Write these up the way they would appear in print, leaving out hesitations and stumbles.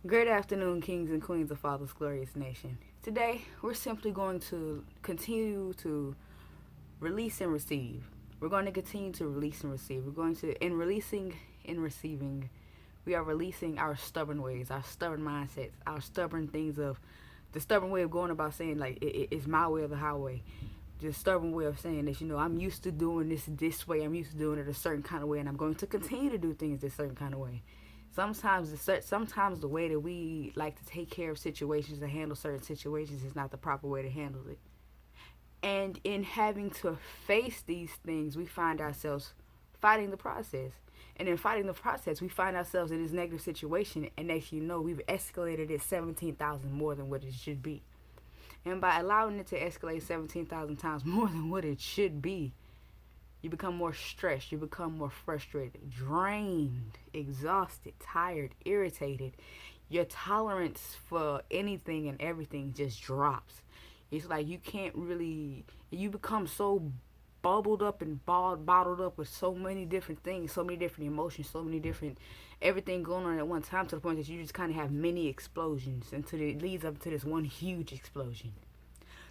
Great afternoon, kings and queens of Father's glorious nation. Today, we're simply going to continue to release and receive. We're going to continue to release and receive. We're going to, in releasing and receiving, we are releasing our stubborn ways, our stubborn mindsets, our stubborn things of the stubborn way of going about saying, like, it's my way or the highway. Just stubborn way of saying that, I'm used to doing this way. I'm used to doing it a certain kind of way, and I'm going to continue to do things this certain kind of way. Sometimes the way that we like to take care of situations and handle certain situations is not the proper way to handle it. And in having to face these things, we find ourselves fighting the process. And in fighting the process, we find ourselves in this negative situation, and next you know, we've escalated it 17,000 more than what it should be. And by allowing it to escalate 17,000 times more than what it should be, you become more stressed, you become more frustrated, drained, exhausted, tired, irritated. Your tolerance for anything and everything just drops. It's like you become so bubbled up and bottled up with so many different things, so many different emotions, so many different everything going on at one time, to the point that you just kind of have many explosions until it leads up to this one huge explosion.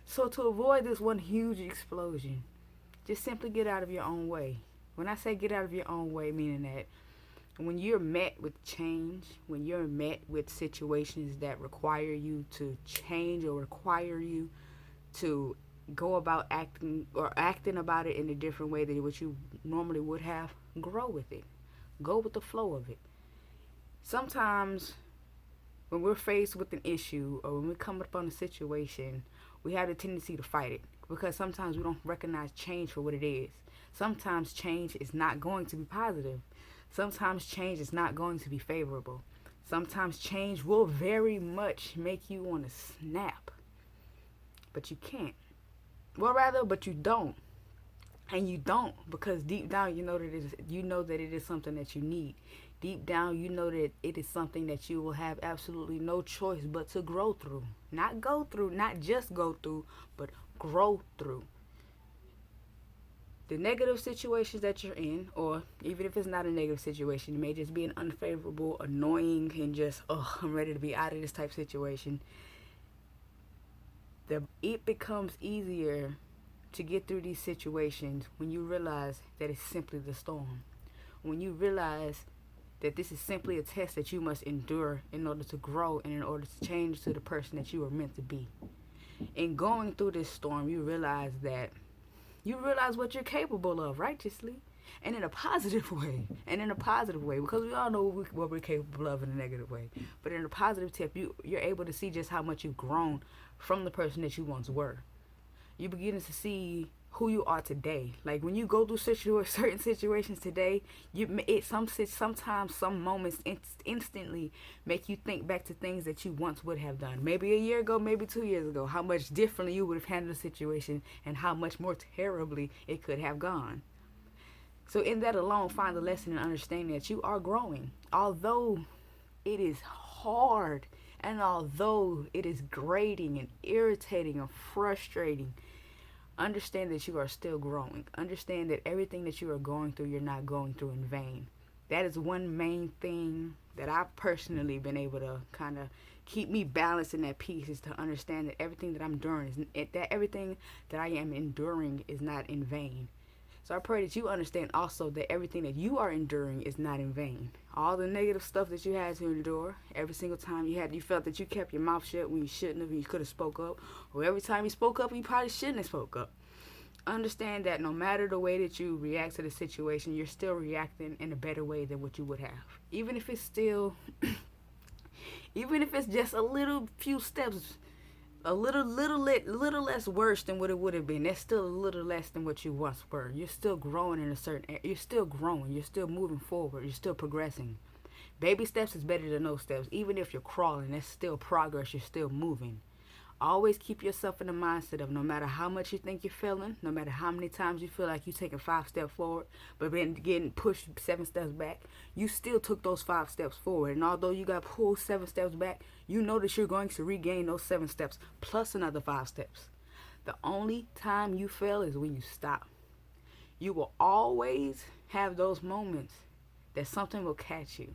So to avoid this one huge explosion, just simply get out of your own way. When I say get out of your own way, meaning that when you're met with change, when you're met with situations that require you to change or require you to go about acting about it in a different way than what you normally would have, grow with it. Go with the flow of it. Sometimes when we're faced with an issue or when we come upon a situation, we have a tendency to fight it because sometimes we don't recognize change for what it is. Sometimes change is not going to be positive. Sometimes change is not going to be favorable. Sometimes change will very much make you want to snap, but you can't. Well, rather, but you don't. And you don't because deep down you know that it is something that you need. Deep down you know that it is something that you will have absolutely no choice but to grow through. Not go through, not just go through, but grow through. The negative situations that you're in, or even if it's not a negative situation, it may just be an unfavorable, annoying, and just, oh, I'm ready to be out of this type situation. It becomes easier to get through these situations when you realize that it's simply the storm. When you realize that this is simply a test that you must endure in order to grow and in order to change to the person that you are meant to be. In going through this storm, you realize what you're capable of righteously and in a positive way. And in a positive way, because we all know what we're capable of in a negative way. But in a positive tip, you're able to see just how much you've grown from the person that you once were. You begin to see who you are today. Like when you go through certain situations today, sometimes some moments instantly make you think back to things that you once would have done. Maybe a year ago, maybe 2 years ago, how much differently you would have handled the situation and how much more terribly it could have gone. So in that alone, find the lesson and understanding that you are growing. Although it is hard and although it is grating and irritating and frustrating, understand that you are still growing. Understand that everything that you are going through, you're not going through in vain. That is one main thing that I've personally been able to kind of keep me balanced in that piece, is to understand that everything that I'm enduring that everything that I am enduring is not in vain. So I pray that you understand also that everything that you are enduring is not in vain. All the negative stuff that you had to endure, every single time you felt that you kept your mouth shut when you shouldn't have, and you could have spoke up, or every time you spoke up, you probably shouldn't have spoke up. Understand that no matter the way that you react to the situation, you're still reacting in a better way than what you would have. Even if it's just a little few steps, a little less worse than what it would have been. That's still a little less than what you once were. You're still growing you're still growing. You're still moving forward. You're still progressing. Baby steps is better than no steps. Even if you're crawling, that's still progress. You're still moving. Always keep yourself in the mindset of no matter how much you think you're failing, no matter how many times you feel like you're taking 5 steps forward, but then getting pushed 7 steps back, you still took those 5 steps forward. And although you got pulled 7 steps back, you know that you're going to regain those 7 steps plus another 5 steps. The only time you fail is when you stop. You will always have those moments that something will catch you.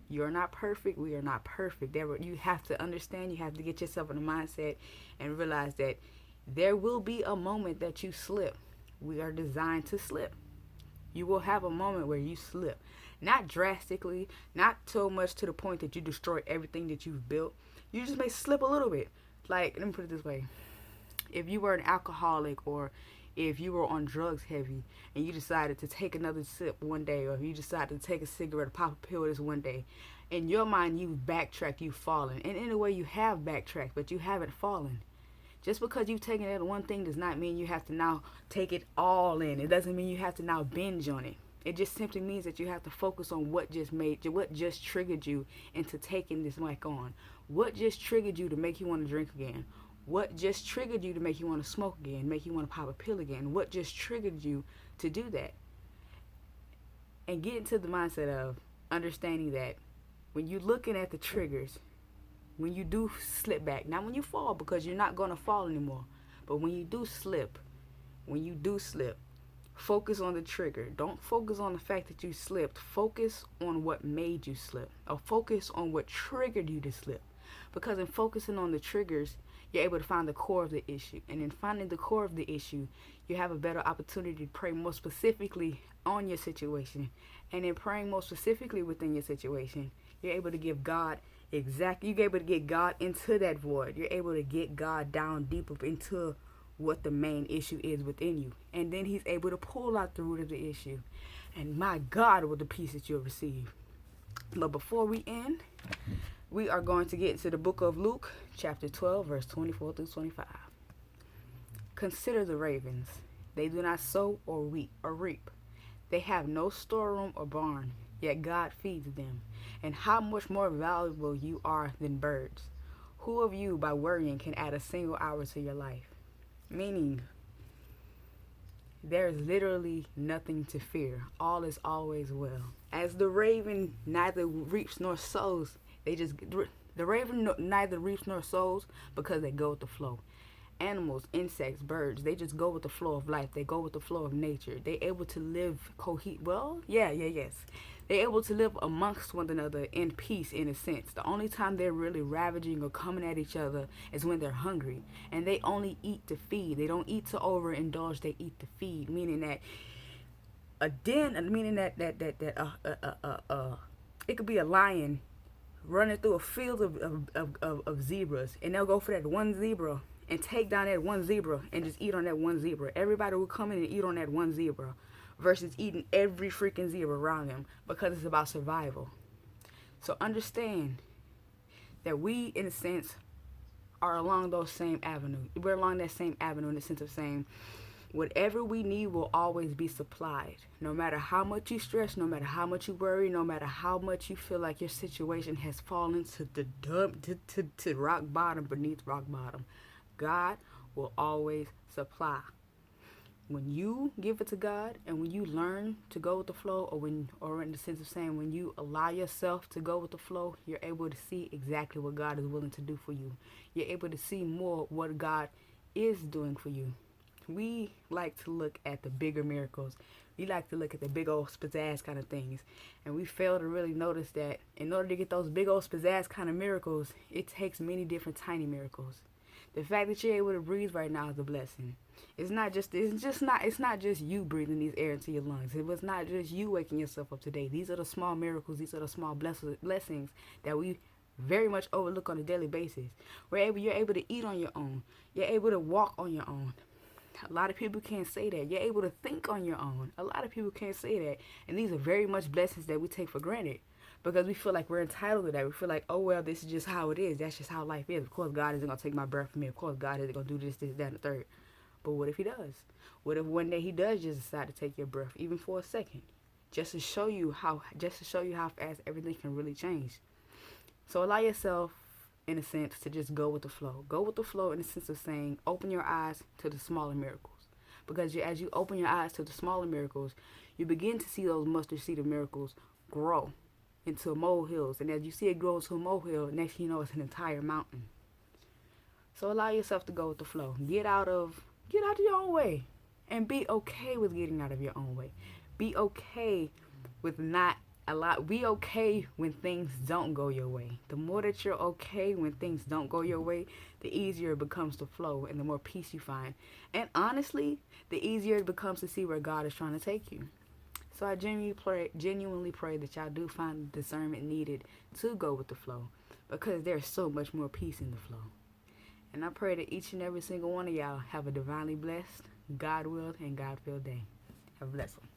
You're not perfect. We are not perfect. You have to understand. You have to get yourself in the mindset and realize that there will be a moment that you slip. We are designed to slip. You will have a moment where you slip. Not drastically, not so much to the point that you destroy everything that you've built. You just may slip a little bit. Like, let me put it this way. If you were an alcoholic, or if you were on drugs heavy and you decided to take another sip one day, or if you decided to take a cigarette or pop a pill this one day, in your mind you've backtracked, you've fallen. And in a way you have backtracked, but you haven't fallen. Just because you've taken that one thing does not mean you have to now take it all in. It doesn't mean you have to now binge on it. It just simply means that you have to focus on what just triggered you into taking this mic on. What just triggered you to make you want to drink again? What just triggered you to make you want to smoke again, make you want to pop a pill again? What just triggered you to do that? And get into the mindset of understanding that when you're looking at the triggers, when you do slip back, not when you fall, because you're not going to fall anymore, but when you do slip, focus on the trigger. Don't focus on the fact that you slipped. Focus on what made you slip, or focus on what triggered you to slip. Because in focusing on the triggers, you're able to find the core of the issue. And in finding the core of the issue, you have a better opportunity to pray more specifically on your situation. And in praying more specifically within your situation, you're able to give God you're able to get God into that void. You're able to get God down deeper into what the main issue is within you. And then he's able to pull out the root of the issue. And my God, with the peace that you'll receive. But before we end, we are going to get into the book of Luke, chapter 12, verse 24 through 25. Consider the ravens. They do not sow or reap. They have no storeroom or barn, yet God feeds them. And how much more valuable you are than birds. Who of you, by worrying, can add a single hour to your life? Meaning, there is literally nothing to fear. All is always well. As the raven neither reaps nor sows, the raven neither reaps nor sows because they go with the flow. Animals, insects, birds, they just go with the flow of life. They go with the flow of nature. They're able to live yes. They're able to live amongst one another in peace, in a sense. The only time they're really ravaging or coming at each other is when they're hungry. And they only eat to feed. They don't eat to overindulge. They eat to feed. Meaning that it could be a lion running through a field of zebras. And they'll go for that one zebra and take down that one zebra and just eat on that one zebra. Everybody will come in and eat on that one zebra versus eating every freaking zebra around them, because it's about survival. So understand that we, in a sense, are along those same avenues. We're along that same avenue in the sense of saying, whatever we need will always be supplied. No matter how much you stress, no matter how much you worry, no matter how much you feel like your situation has fallen to the to rock bottom, beneath rock bottom, God will always supply. When you give it to God, and when you learn to go with the flow, or in the sense of saying, when you allow yourself to go with the flow, you're able to see exactly what God is willing to do for you. You're able to see more what God is doing for you. We like to look at the bigger miracles. We like to look at the big old pizzazz kind of things. And we fail to really notice that in order to get those big old pizzazz kind of miracles, it takes many different tiny miracles. The fact that you're able to breathe right now is a blessing. It's not just you breathing these air into your lungs. It was not just you waking yourself up today. These are the small miracles. These are the small blessings that we very much overlook on a daily basis. You're able to eat on your own. You're able to walk on your own. A lot of people can't say that. You're able to think on your own. A lot of people can't say that. And these are very much blessings that we take for granted, because we feel like we're entitled to that. We feel like, oh, well, this is just how it is. That's just how life is. Of course, God isn't going to take my breath from me. Of course, God isn't going to do this, that, and the third. But what if he does? What if one day he does just decide to take your breath, even for a second, just to show you how fast everything can really change? So allow yourself, in a sense, to just go with the flow. Go with the flow in the sense of saying, open your eyes to the smaller miracles. Because as you open your eyes to the smaller miracles, you begin to see those mustard seed of miracles grow into molehills. And as you see it grow into a molehill, next thing you know, it's an entire mountain. So allow yourself to go with the flow. Get out of your own way, and be okay with getting out of your own way. Be okay with not be okay when things don't go your way. The more that you're okay when things don't go your way, the easier it becomes to flow and the more peace you find. And honestly, the easier it becomes to see where God is trying to take you. So I genuinely pray that y'all do find the discernment needed to go with the flow, because there's so much more peace in the flow. And I pray that each and every single one of y'all have a divinely blessed, God-willed, and God-filled day. Have a blessed one.